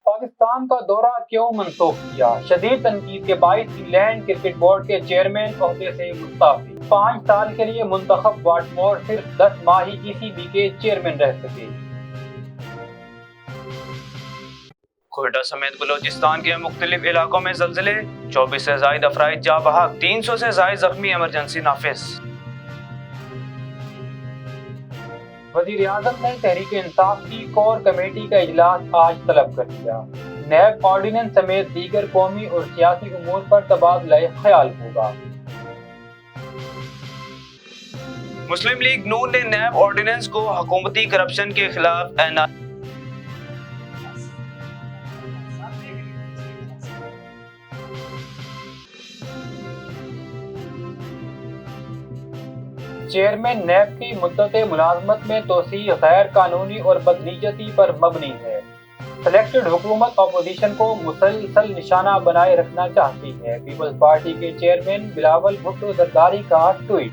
پاکستان کا دورہ کیوں منسوخ کیا؟ شدید تنقید کے باعث انگلینڈ کرکٹ بورڈ کے چیئرمین عہدے سے مستعفی۔ 5 سال کے لیے منتخب واٹمور صرف 10 ماہ ہی ECB کے چیئرمین رہ سکے۔ کوئٹہ سمیت بلوچستان کے مختلف علاقوں میں زلزلے، 24 سے زائد افراد جاں بحق، 300 سے زائد زخمی، ایمرجنسی نافذ۔ وزیر اعظم نے تحریک انصاف کی کور کمیٹی کا اجلاس آج طلب کر لیا۔ نیب آرڈیننس سمیت دیگر قومی اور سیاسی امور پر تبادلہ خیال ہوگا۔ مسلم لیگ نون نے نیب آرڈیننس کو حکومتی کرپشن کے خلاف چیئرمین نیب کی مدت ملازمت میں توسیع غیر قانونی اور بدنیتی پر مبنی ہے۔ سلیکٹڈ حکومت اپوزیشن کو مسلسل نشانہ بنائے رکھنا چاہتی ہے۔ پیپلز پارٹی کے چیئرمین بلاول بھٹو زرداری کا ٹویٹ۔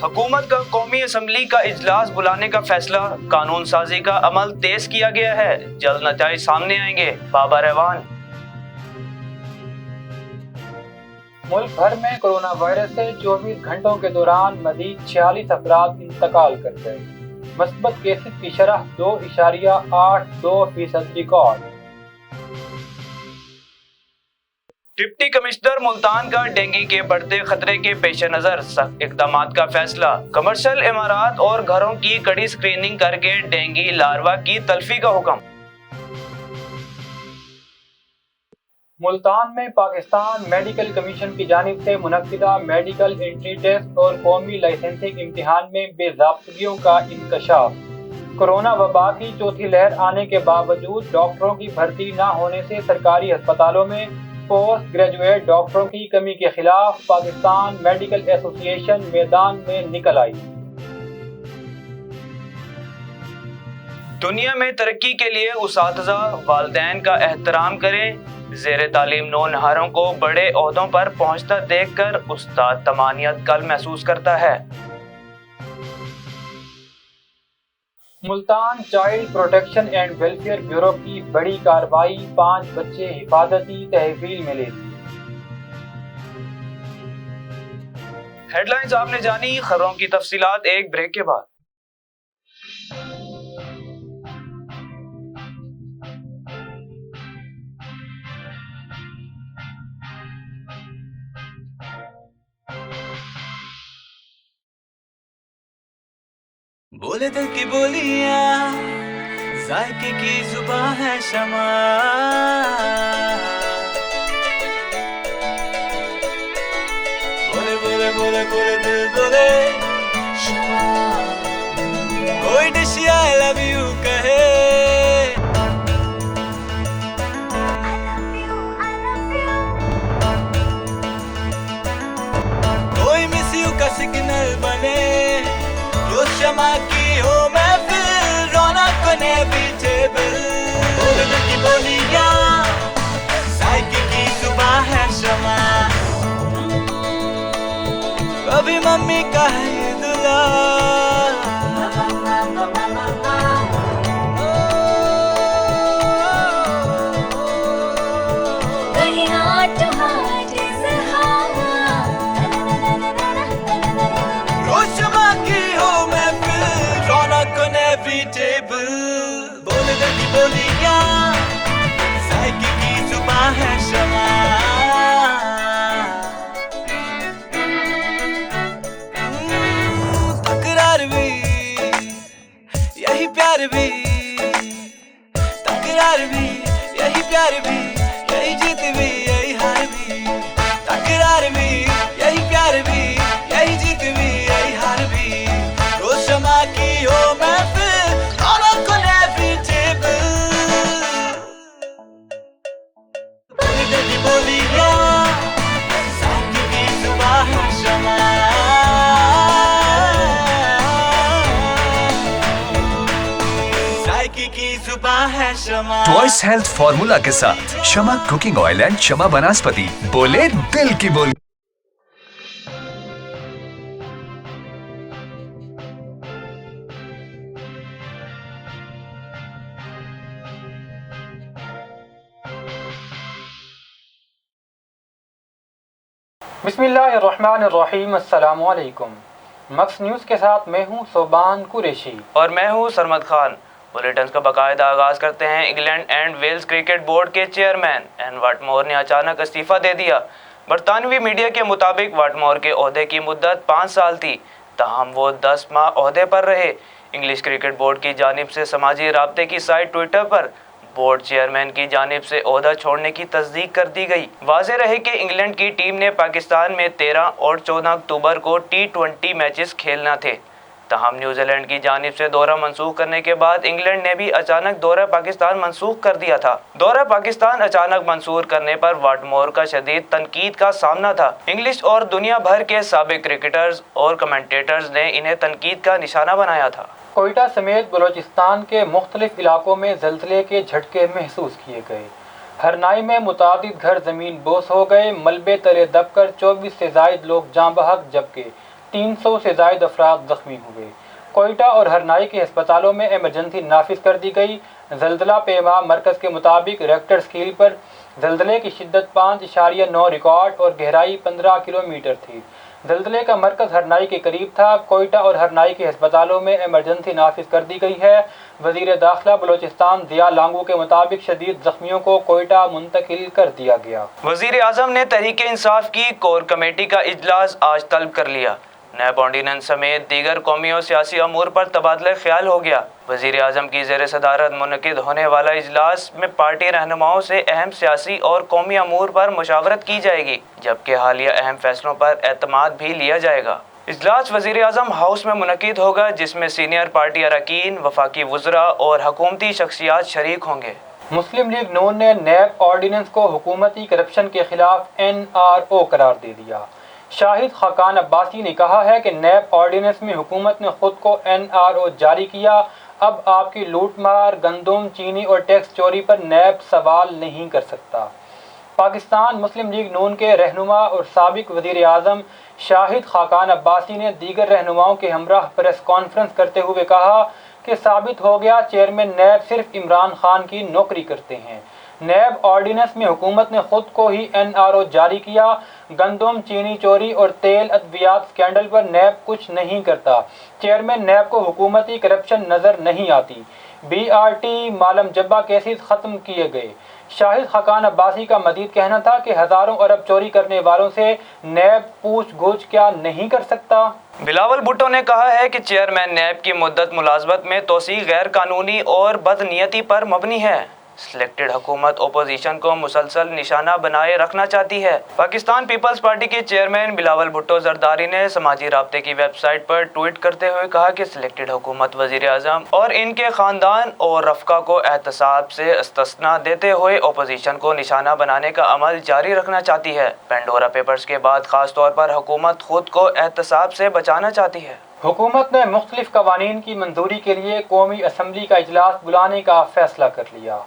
حکومت کا قومی اسمبلی کا اجلاس بلانے کا فیصلہ، قانون سازی کا عمل تیز کیا گیا ہے، جلد نتائج سامنے آئیں گے، بابر ایوان۔ ملک بھر میں کرونا وائرس سے 24 گھنٹوں کے دوران مزید 46 افراد انتقال کر گئے۔ مثبت کیسز کی شرح 2.82% ریکارڈ۔ ڈپٹی کمشنر ملتان کا ڈینگی کے بڑھتے خطرے کے پیش نظر سخت اقدامات کا فیصلہ، کمرشل عمارات اور گھروں کی کڑی سکریننگ کر کے ڈینگی لاروا کی تلفی کا حکم۔ ملتان میں پاکستان میڈیکل کمیشن کی جانب سے منعقدہ میڈیکل انٹری ٹیسٹ اور قومی لائسنسنگ امتحان میں بے ضابطگیوں کا انکشاف۔ کرونا وبا کی چوتھی لہر آنے کے باوجود ڈاکٹروں کی بھرتی نہ ہونے سے سرکاری ہسپتالوں میں پوسٹ گریجویٹ ڈاکٹروں کی کمی کے خلاف پاکستان میڈیکل ایسوسی ایشن میدان میں نکل آئی۔ دنیا میں ترقی کے لیے اساتذہ والدین کا احترام کریں، زیر تعلیم نونہاروں کو بڑے عہدوں پر پہنچتا دیکھ کر استاد طمانینت کل محسوس کرتا ہے۔ Multan child protection and welfare bureau کی بڑی کارروائی، 5 بچے حفاظتی تحویل میں لے لیے۔ ہیڈ لائنز آپ نے جانی، خبروں کی تفصیلات ایک بریک کے بعد۔ بولے دل کی بولیاں، ذائقے کی زباں ہے شمع، بولے بولے بولے بولے دل بولے شمع، کوئی ڈش I love you کہے، کوئی مس یو کا سگنل بنے، شمع کی ہو محفل، رونق نے پیچھے بل، بولے دل کی بولیاں، ذائقے کی زباں ہے شمع، کبھی ممی کا ہے دلال، کہیں ہاتھ ٹو ہاتھ اظہار، روز شمع کی ہو ایوریٹیبل، بولے دل کی بولیاں، ذائقے کی زباں ہے شمع، تکرار بھی یہی پیار بھی، تکرار بھی یہی پیار بھی، یہی جیت بھی یہی ہار بھی، تکرار بھی یہی پیار بھی، یہی جیت بھی یہی ہار بھی، روز شمع کی ہو کی زبان है शमा। टॉयस हेल्थ फॉर्मूला के साथ शमा कुकिंग ऑयल एंड शमा वनस्पति, बोले दिल की बोली। बिस्मिल्लाहिर्रहमानिर्रहीम, अस्सलामु अलैकुम। मक्स न्यूज़ के साथ मैं हूं सोबान कुरैशी और मैं हूं सरमद खान। बुलेटिन का बाकायदा आगाज करते हैं। England and Wales Cricket Board के चेयरमैन एन वाटमोर ने अचानक इस्तीफा दे दिया। बरतानवी मीडिया के मुताबिक वाटमोर के ओहदे की मुद्दत 5 साल थी, ताहम वो 10 माह ओहदे पर रहे। इंग्लिश क्रिकेट बोर्ड की जानिब से समाजी राब्ते की साइट ट्विटर पर बोर्ड चेयरमैन की जानिब से ओहदा छोड़ने की तस्दीक कर दी गई। वाज़ेह रहे कि इंग्लैंड की टीम ने पाकिस्तान में 13 और 14 अक्टूबर को T20 मैचेस खेलना थे। ताहम न्यूजीलैंड की जानिब से दौरा मंसूख करने के बाद इंग्लैंड ने भी अचानक दौरा पाकिस्तान मंसूख कर दिया था। दौरा पाकिस्तान अचानक मंसूर करने पर वाटमोर का शदीद तनकीद का सामना था। इंग्लिश और दुनिया भर के साबिक क्रिकेटर्स और कमेंटेटर्स ने इन्हें तनकीद का निशाना बनाया था। कोयटा समेत बलोचिस्तान के मुख्तलिफ इलाकों में ज़ल्ज़ले के झटके महसूस किए गए। हरनाई में मुतादिद घर ज़मीन बोस हो गए। मलबे तले दबकर 24 से ज़ायद लोग जाँ बहक, जबकि 300 से ज़ायद अफराद ज़ख्मी हुए। कोयटा और हरनाई के अस्पतालों में इमरजेंसी नाफिज कर दी गई। ज़ल्ज़ला पेमा मरकज़ के मुताबिक रेक्टर स्केल पर ज़ल्ज़ले की शिद्दत 5.9 रिकॉर्ड और गहराई 15 किलोमीटर थी। ज़ल्ज़ले का मरकज़ हरनाई के करीब था। कोयटा और हरनाई के अस्पतालों में इमरजेंसी नाफिज कर दी गई है। वज़ीर दाखिला बलोचिस्तान ज़िया लांगू के मुताबिक शदीद ज़ख्मियों को कोयटा मुंतकिल कर दिया गया। वज़ीर आज़म ने तहरीक इंसाफ की कोर कमेटी का इजलास आज तलब कर लिया। नैब ऑर्डिनेंस समेत दीगर कौमी और सियासी अमूर पर तबादला ख्याल हो गया। वज़ीर आज़म की ज़ेर सदारत मुनक़िद होने वाला इजलास में पार्टी रहनुमाओं से अहम सियासी और कौमी अमूर पर मुशावरत की जाएगी, जबकि हालिया अहम फैसलों पर एतमाद भी लिया जाएगा। इजलास वज़ीर आज़म हाउस में मुनक़िद होगा, जिसमें सीनियर पार्टी अरकान, वफाकी वज़रा और हुकूमती शख्सियात शरीक होंगे। मुस्लिम लीग नून ने नैब ऑर्डिनेंस को हुकूमती करप्शन के खिलाफ NRO करार दे दिया। शाहिद खाकान अब्बासी ने कहा है कि नैब ऑर्डिनेंस में हुकूमत ने खुद को NRO जारी किया। अब आपकी लूटमार, गंदम, चीनी और टैक्स चोरी पर नैब सवाल नहीं कर सकता। पाकिस्तान मुस्लिम लीग नून के रहनुमा और साबिक वज़ीर आज़म शाहिद खाकान अब्बासी ने दीगर रहनुमाओं के हमराह प्रेस कॉन्फ्रेंस करते हुए कहा कि साबित हो गया चेयरमैन नैब सिर्फ इमरान खान की नौकरी करते हैं। नैब ऑर्डिनेंस में हुकूमत ने खुद को ही NRO जारी किया। गंदम, चीनी चोरी और तेल अद्वियात स्कैंडल पर नैब कुछ नहीं करता। चेयरमैन नैब को हुकूमती करप्शन नज़र नहीं आती। BRT मालम जब्बा केसेस ख़त्म किए गए। शाहिद खाकान अब्बासी का मजीद कहना था कि हज़ारों अरब चोरी करने वालों से नैब पूछ गूछ क्या नहीं कर सकता। बिलावल भुट्टो ने कहा है कि चेयरमैन नैब की मुद्दत मुलाजमत में तोसी गैर कानूनी और बदनीयती पर मबनी है। सिलेक्टेड हुकूमत ओपोजिशन को मुसलसल निशाना बनाए रखना चाहती है। पाकिस्तान पीपल्स पार्टी के चेयरमैन बिलावल भुट्टो जरदारी ने समाजी राब्ते की वेबसाइट पर ट्वीट करते हुए कहा कि सिलेक्टेड हुकूमत वज़ीर आज़म और इनके ख़ानदान और रफ़का को एहतसाब से इस्तिस्ना देते हुए ओपोजिशन को निशाना बनाने का अमल जारी रखना चाहती है। पेंडोरा पेपर्स के बाद खास तौर पर हुकूमत खुद को एहतसाब से बचाना चाहती है। हुकूमत ने मुख्तलिफ कवानीन की मंजूरी के लिए कौमी असम्बली का इजलास बुलाने का फैसला कर लिया।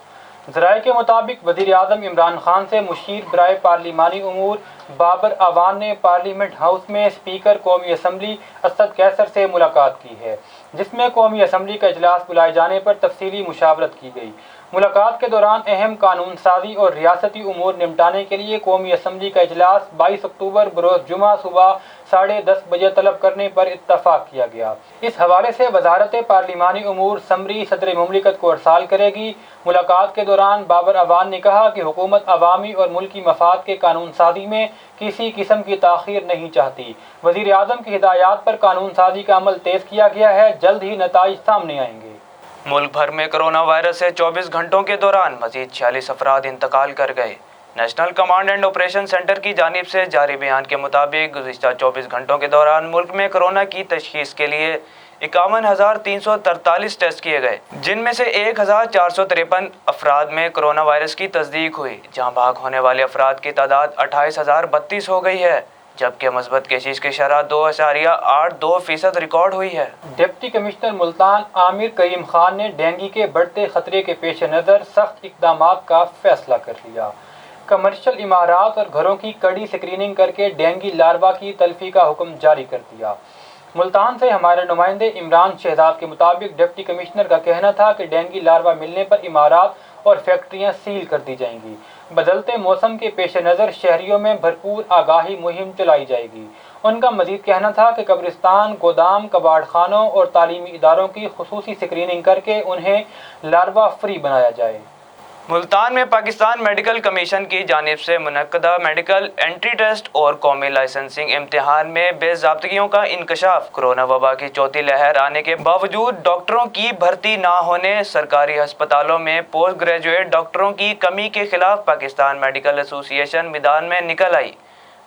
ज़राए के मुताबिक वज़ीर आज़म इमरान खान से मुशीर बराए पार्लिमानी उमूर बाबर अवान ने पार्लियामेंट हाउस में स्पीकर कौमी असम्बली असद कैसर से मुलाकात की है, जिसमें कौमी असम्बली का इजलास बुलाए जाने पर तफसीली मुशावरत की गई। मुलाकात के दौरान अहम कानून साजी और रियासती उमूर निपटाने के लिए कौमी असम्बली का इजलास 22 अक्टूबर बरोज़ जुमा सुबह 10:30 बजे तलब करने पर इत्तफाक किया गया। इस हवाले से वजारत पार्लिमानी उमूर समरी सदर मुमलिकत को अरसाल करेगी। मुलाकात के दौरान बाबर अवान ने कहा कि हुकूमत अवामी और मुल्की मफाद के कानून साजी में किसी किस्म की ताख़ीर नहीं चाहती। वज़ीर आज़म की हिदायत पर कानून साजी का अमल तेज़ किया गया है। जल्द ही नताइज सामने आएंगे। मुल्क भर में कोरोना वायरस से 24 घंटों के दौरान मजीद 46 अफराद इंतकाल कर गए। National command and operation centre की जानिब से जारी बयान के मुताबिक गुज़िश्ता 24 घंटों के दौरान मुल्क में कोरोना की तशख़ीस के लिए 51,343 टेस्ट किए गए, जिनमें से 1,453 अफराद में कोरोना वायरस की तस्दीक हुई। जहां भाग होने वाले अफराद की तादाद 28,032 हो गई है। जबकि مثبت केसेस की शरह 2.82% रिकॉर्ड हुई है। डिप्टी कमिश्नर मुल्तान आमिर करीम खान ने डेंगू के बढ़ते खतरे के पेश नज़र सख्त इकदाम का फैसला कर लिया। कमर्शियल इमारात और घरों की कड़ी स्क्रीनिंग करके डेंगू लार्वा की तल्फी का हुक्म जारी कर दिया। मुल्तान से हमारे नुमाइंदे इमरान शहजाद के मुताबिक डिप्टी कमिश्नर का कहना था कि डेंगू लार्वा मिलने पर इमारात और फैक्ट्रियां सील कर दी जाएंगी। बदलते मौसम के पेश नज़र शहरियों में भरपूर आगाही मुहिम चलाई जाएगी। उनका मजीद कहना था कि कब्रिस्तान, गोदाम, कबाड़ खानों और तालीमी इदारों की खुसूसी स्क्रीनिंग करके उन्हें लार्वा फ्री बनाया जाए। मुल्तान में पाकिस्तान मेडिकल कमीशन की जानिब से मुनक्कदा मेडिकल एंट्री टेस्ट और कौमी लाइसेंसिंग इम्तिहान में बेज़ाब्तगियों का इंकशाफ। कोरोना वबा की चौथी लहर आने के बावजूद डॉक्टरों की भर्ती ना होने, सरकारी अस्पतालों में पोस्ट ग्रेजुएट डॉक्टरों की कमी के खिलाफ पाकिस्तान मेडिकल एसोसिएशन मैदान में निकल आई।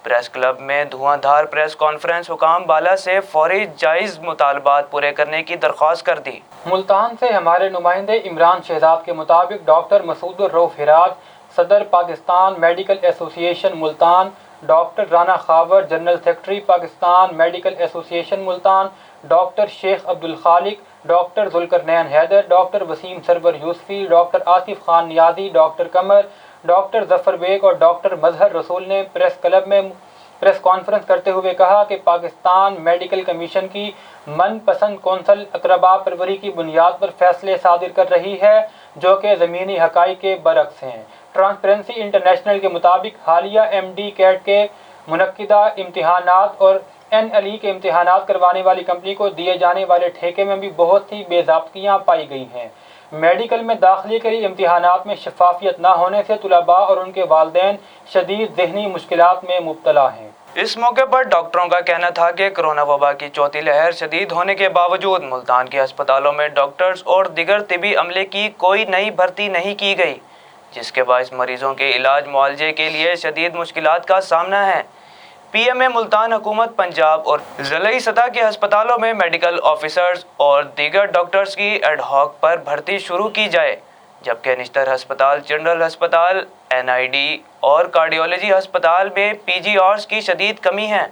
प्रेस क्लब में धुआंधार प्रेस कॉन्फ्रेंस हुकाम बाला से फौरी जायज़ मुतालबात पूरे करने की दरख्वास्त कर दी। मुल्तान से हमारे नुमाइंदे इमरान शहजाद के मुताबिक डॉक्टर मसूद रऊफ हिराज, सदर Pakistan medical association Multan, doctor Rana Khawar, general secretary Pakistan medical association Multan, doctor Sheikh Abdul Khaliq, doctor Zulqarnain Haider, doctor Waseem Sarwar Yousafi, doctor Asif Khan Niazi, doctor Qamar, doctor Zafar Baig और डॉक्टर मजहर रसूल ने प्रेस क्लब में प्रेस कॉन्फ्रेंस करते हुए कहा कि पाकिस्तान मेडिकल कमीशन की मनपसंद कौंसल अकरबा परवरी की बुनियाद पर फैसले सादिर कर रही है जो कि ज़मीनी हक़ाइक़ के बरक्स हैं। ट्रांसपेरेंसी इंटरनेशनल के मुताबिक हालिया MD कैट के मुनक्किदा इम्तिहानात और NLE के इम्तिहानात करवाने वाली कंपनी को दिए जाने वाले ठेके में भी बहुत सी बेज़ाब्तियाँ पाई गई हैं। मेडिकल में दाखिले के लिए इम्तिहानात में शफाफियत न होने से तुलबा और उनके वालिदैन शदीद ज़हनी मुश्किलात में मुब्तला हैं। इस मौके पर डॉक्टरों का कहना था कि कोरोना वबा की चौथी लहर शदीद होने के बावजूद मुल्तान के अस्पतालों में डॉक्टर्स और दिगर तिबी अमले की कोई नई भर्ती नहीं की गई, जिसके बायस मरीजों के इलाज मुआलजे के लिए शदीद मुश्किलात का सामना है। PMA मुल्तान हुकूमत पंजाब और ज़िलाई सतह के अस्पतालों में मेडिकल ऑफिसर्स और दीगर डॉक्टर्स की एडहॉक पर भर्ती शुरू की जाए, जबकि निश्तर अस्पताल, जनरल अस्पताल, NID और कार्डियोलॉजी अस्पताल में PGRs की शदीद कमी है।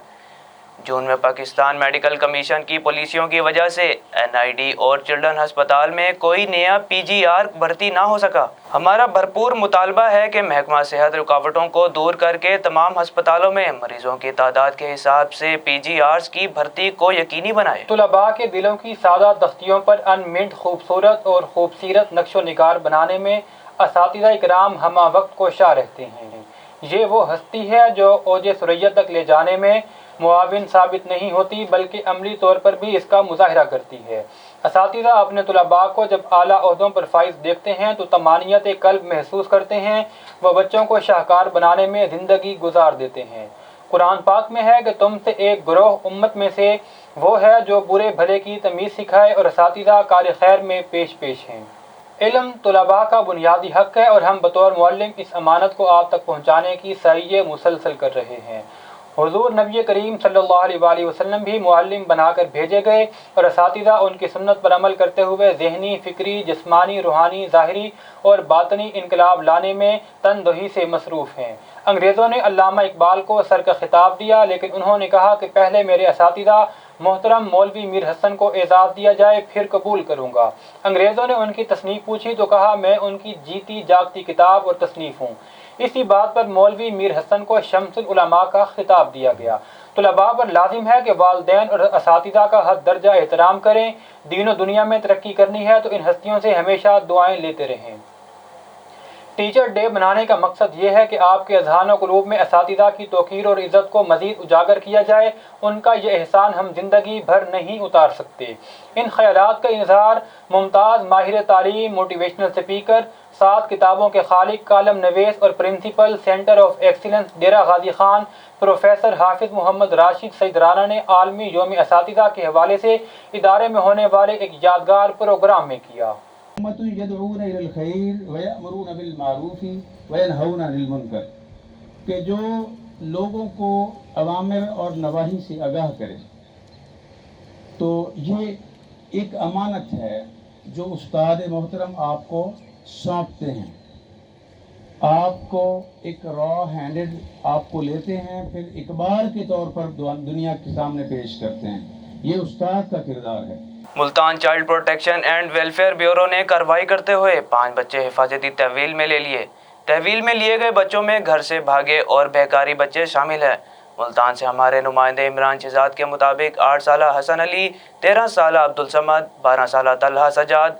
जून में पाकिस्तान मेडिकल कमीशन की पॉलिसियों की वजह से NID और चिल्ड्रन अस्पताल में कोई नया PGR भर्ती ना हो सका। हमारा भरपूर मुतालबा है कि महकमा सेहत रुकावटों को दूर करके तमाम अस्पतालों में मरीजों की तादाद के हिसाब से PGRs की भर्ती को यकीनी बनाए। तुलबा के दिलों की सादा दख्तियों पर अनमिंट खूबसूरत और खूबसीरत नक्शो निगार बनाने में असातिज़ा इकराम हमा वक्त कोशा रहते हैं। ये वो हस्ती है जो ओज सुरैयत तक ले जाने में मुआविन साबित नहीं होती बल्कि अमली तौर पर भी इसका मुजाहिरा करती है। असातिज़ा अपने तुलबा को जब आला ओहदों पर फाइज देखते हैं तो तमानियत कल्ब महसूस करते हैं, वह बच्चों को शाहकार बनाने में ज़िंदगी गुजार देते हैं। कुरान पाक में है कि तुमसे एक ग्रोह उम्मत में से वो है जो बुरे भले की तमीज़ सिखाए और असातिज़ा कार खैर में पेश हैं। इल्म तुलबा का बुनियादी हक़ है और हम बतौर मुअल्लिम इस अमानत को आप तक पहुँचाने की सही मुसलसल कर रहे हैं। हुज़ूर नबी करीम सल्लल्लाहु अलैहि वसल्लम भी मुअल्लिम बनाकर भेजे गए और असातिज़ा उनकी सुन्नत पर अमल करते हुए ज़हनी, फ़िक्री, जिस्मानी, रूहानी, ज़ाहिरी और बातनी इनकलाब लाने में तनदही से मसरूफ़ हैं। अंग्रेज़ों ने अल्लामा इकबाल को सर का खिताब दिया, लेकिन उन्होंने कहा कि पहले मेरे असातिज़ा मोहतरम मौलवी मीर हसन को एजाज़ दिया जाए, फिर कबूल करूँगा। अंग्रेज़ों ने उनकी तसनीफ़ पूछी तो कहा मैं उनकी जीती जागती किताब और तसनीफ़ हूँ। इसी बात पर मौलवी मीर हसन को शम्सुल उलमा का खिताब दिया गया। तुलबा पर लाजिम है कि वालिदैन और असातिज़ा का हद दर्जा एहतराम करें। दीन और दुनिया में तरक्की करनी है तो इन हस्तियों से हमेशा दुआएं लेते रहें। टीचर डे मनाने का मकसद ये है कि आपके अज़हान व क़ुलूब में असातिज़ा की तौक़ीर और इज़्ज़त को मज़ीद उजागर किया जाए। उनका ये एहसान हम ज़िंदगी भर नहीं उतार सकते। इन ख़यालात का इज़हार मुमताज़ माहिर तालीम, मोटिवेशनल स्पीकर, 7 किताबों के खालिक, कालम नवेस और principal centre of excellence Dera Ghazi Khan professor Hafiz Muhammad Rashid Saeed Rana ने आलमी यौम असातिज़ा के हवाले से इदारे में होने वाले एक यादगार प्रोग्राम में किया। कि जो लोगों को अवामिर और नवाही से आगाह करे, तो ये एक अमानत है जो उस्ताद मोहतरम आपको सौंपते हैं। آپ کو ایک را ہینڈڈ آپ کو لیتے ہیں، پھر اخبار کے طور پر دنیا کے سامنے پیش کرتے ہیں. یہ استاد کا کردار ہے. Multan child protection and welfare bureau نے کارروائی کرتے ہوئے 5 بچے حفاظتی تحویل میں لے لیے. تحویل میں لیے گئے بچوں میں گھر سے بھاگے اور بہکاری بچے شامل ہیں. ملتان سے ہمارے نمائندے عمران شہزاد کے مطابق 8 سالہ حسن علی، 13 سالہ عبدالصمد، 12 سالہ طلحہ سجاد،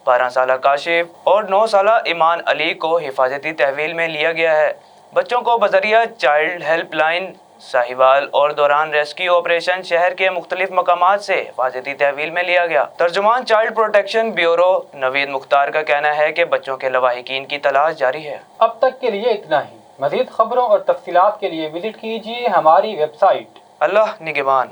12 سالہ کاشف اور 9 سالہ ایمان علی کو حفاظتی تحویل میں لیا گیا ہے. بچوں کو بذریعہ چائلڈ ہیلپ لائن ساہیوال اور دوران ریسکیو آپریشن شہر کے مختلف مقامات سے حفاظتی تحویل میں لیا گیا. ترجمان چائلڈ پروٹیکشن بیورو نوید مختار کا کہنا ہے کہ بچوں کے لواحقین کی تلاش جاری ہے. اب تک کے لیے اتنا ہی. مزید خبروں اور تفصیلات کے لیے وزٹ کیجیے ہماری ویب سائٹ. اللہ نگہبان.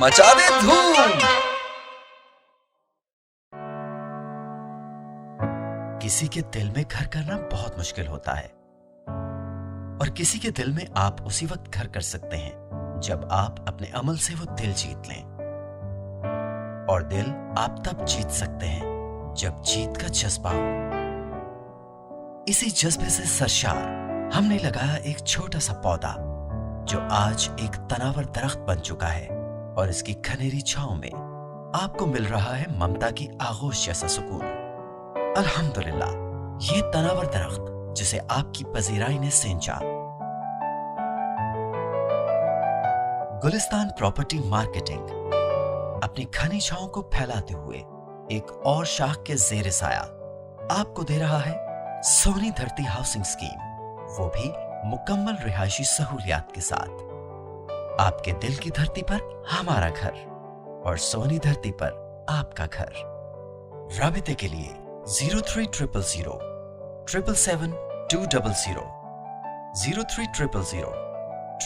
مچا دے دھوم. کسی کے دل میں گھر کرنا بہت مشکل ہوتا ہے، اور کسی کے دل میں آپ اسی وقت گھر کر سکتے ہیں جب آپ اپنے عمل سے وہ دل جیت لیں. اور دل آپ تب جیت سکتے ہیں جب جیت کا جذبہ ہو. اسی جذبے سے سرشار ہم نے لگایا ایک چھوٹا سا پودا جو آج ایک تناور درخت بن چکا ہے، اور اس کی گھنیری چھاؤں میں آپ کو مل رہا ہے ممتا کی آغوش جیسا سکون. الحمدللہ، یہ تناور درخت جسے آپ کی پذیرائی نے سینچا. گلستان پراپرٹی مارکیٹنگ اپنی گھنی چھاؤں کو پھیلاتے ہوئے ایک اور شاخ کے زیر سایہ آپ کو دے رہا ہے سونی دھرتی ہاؤسنگ اسکیم، وہ بھی مکمل رہائشی سہولیات کے ساتھ. آپ کے دل کی دھرتی پر ہمارا گھر، اور سونی دھرتی پر آپ کا گھر. رابطے کے لیے 03000 777 200 03000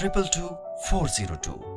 222 402.